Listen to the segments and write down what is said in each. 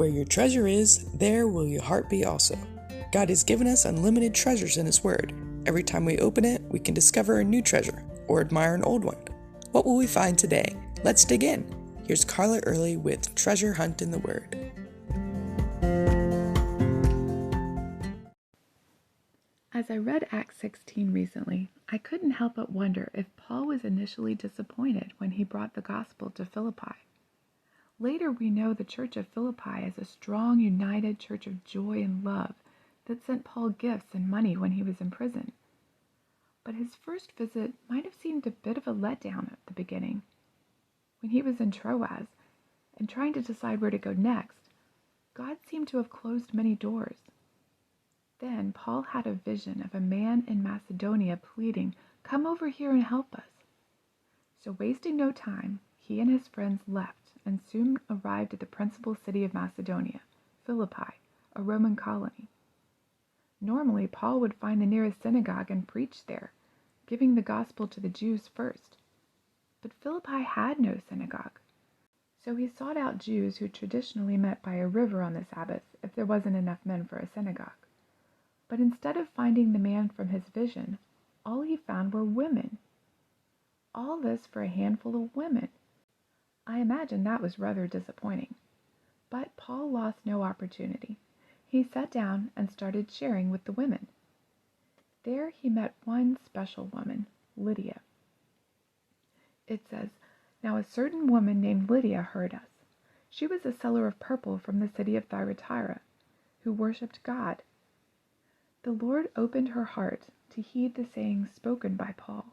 Where your treasure is, there will your heart be also. God has given us unlimited treasures in His Word. Every time we open it, we can discover a new treasure or admire an old one. What will we find today? Let's dig in. Here's Carla Early with Treasure Hunt in the Word. As I read Acts 16 recently, I couldn't help but wonder if Paul was initially disappointed when he brought the gospel to Philippi. Later we know the church of Philippi as a strong, united church of joy and love that sent Paul gifts and money when he was in prison. But his first visit might have seemed a bit of a letdown at the beginning. When he was in Troas and trying to decide where to go next, God seemed to have closed many doors. Then Paul had a vision of a man in Macedonia pleading, "Come over here and help us." So wasting no time, he and his friends left and soon arrived at the principal city of Macedonia, Philippi, a Roman colony. Normally, Paul would find the nearest synagogue and preach there, giving the gospel to the Jews first. But Philippi had no synagogue. So he sought out Jews who traditionally met by a river on the Sabbath if there wasn't enough men for a synagogue. But instead of finding the man from his vision, all he found were women. All this for a handful of women. I imagine that was rather disappointing. But Paul lost no opportunity. He sat down and started sharing with the women. There he met one special woman, Lydia. It says, "Now a certain woman named Lydia heard us. She was a seller of purple from the city of Thyatira, who worshipped God. The Lord opened her heart to heed the sayings spoken by Paul,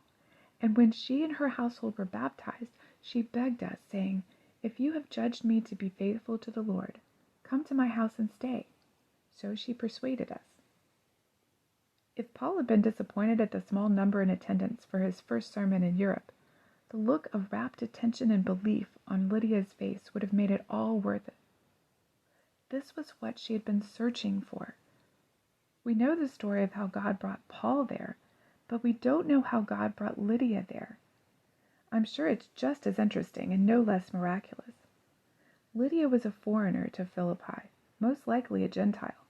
and when she and her household were baptized, she begged us, saying, 'If you have judged me to be faithful to the Lord, come to my house and stay.' So she persuaded us." If Paul had been disappointed at the small number in attendance for his first sermon in Europe, the look of rapt attention and belief on Lydia's face would have made it all worth it. This was what she had been searching for. We know the story of how God brought Paul there, but we don't know how God brought Lydia there. I'm sure it's just as interesting and no less miraculous. Lydia was a foreigner to Philippi, most likely a Gentile.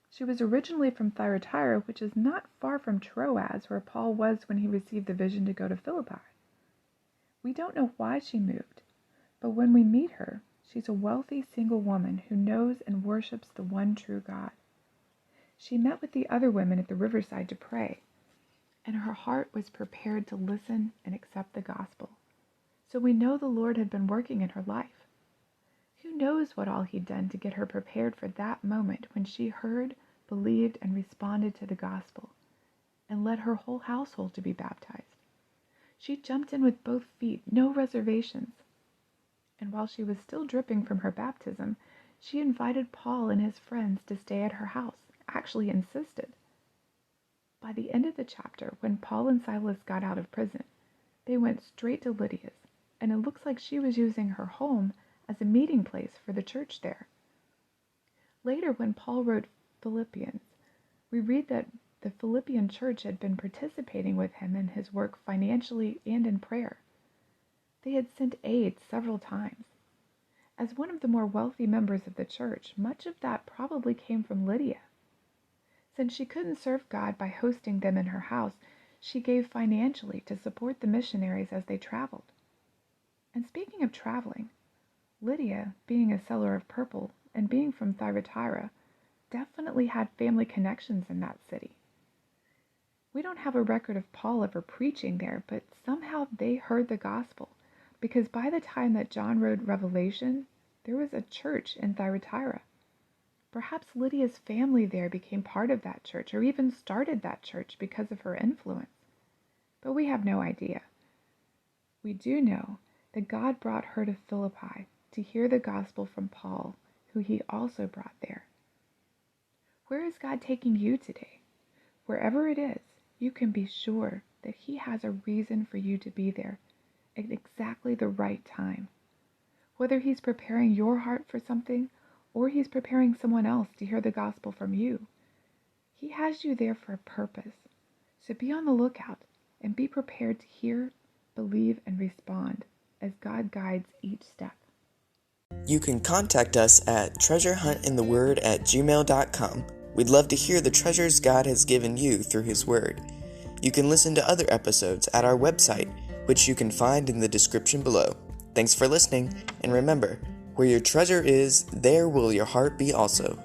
She was originally from Thyatira, which is not far from Troas, where Paul was when he received the vision to go to Philippi. We don't know why she moved, but when we meet her, she's a wealthy single woman who knows and worships the one true God. She met with the other women at the riverside to pray, and her heart was prepared to listen and accept the gospel. So we know the Lord had been working in her life. Who knows what all he'd done to get her prepared for that moment when she heard, believed, and responded to the gospel, and led her whole household to be baptized. She jumped in with both feet, no reservations. And while she was still dripping from her baptism, she invited Paul and his friends to stay at her house, actually insisted. By the end of the chapter, when Paul and Silas got out of prison, they went straight to Lydia's, and it looks like she was using her home as a meeting place for the church there. Later, when Paul wrote Philippians, we read that the Philippian church had been participating with him in his work financially and in prayer. They had sent aid several times. As one of the more wealthy members of the church, much of that probably came from Lydia. Since she couldn't serve God by hosting them in her house, she gave financially to support the missionaries as they traveled. And speaking of traveling, Lydia, being a seller of purple and being from Thyatira, definitely had family connections in that city. We don't have a record of Paul ever preaching there, but somehow they heard the gospel, because by the time that John wrote Revelation, there was a church in Thyatira. Perhaps Lydia's family there became part of that church, or even started that church because of her influence. But we have no idea. We do know that God brought her to Philippi to hear the gospel from Paul, who he also brought there. Where is God taking you today? Wherever it is, you can be sure that he has a reason for you to be there at exactly the right time. Whether he's preparing your heart for something, or he's preparing someone else to hear the gospel from you, he has you there for a purpose. So be on the lookout and be prepared to hear, believe, and respond as God guides each step. You can contact us at treasurehuntintheword@gmail.com. We'd love to hear the treasures God has given you through His Word. You can listen to other episodes at our website, which you can find in the description below. Thanks for listening, and remember, where your treasure is, there will your heart be also.